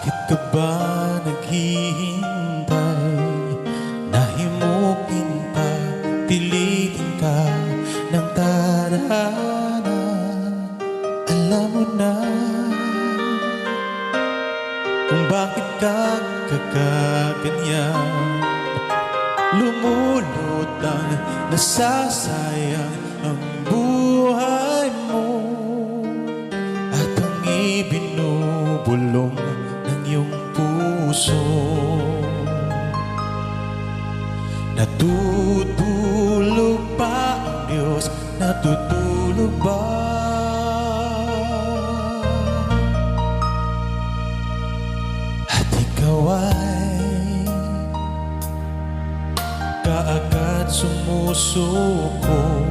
Bakit ka ba naghihintay? Nahimukin pa, pilitin ka ng tadhana. Alam mo na kung bakit ka kakaganyan. Lumulutang, nasasayang ang buhay mo, at ang ibinubulong ng iyong puso. Natutulog ba ang Diyos? Natutulog ba? At ikaw ay kaagad sumusuko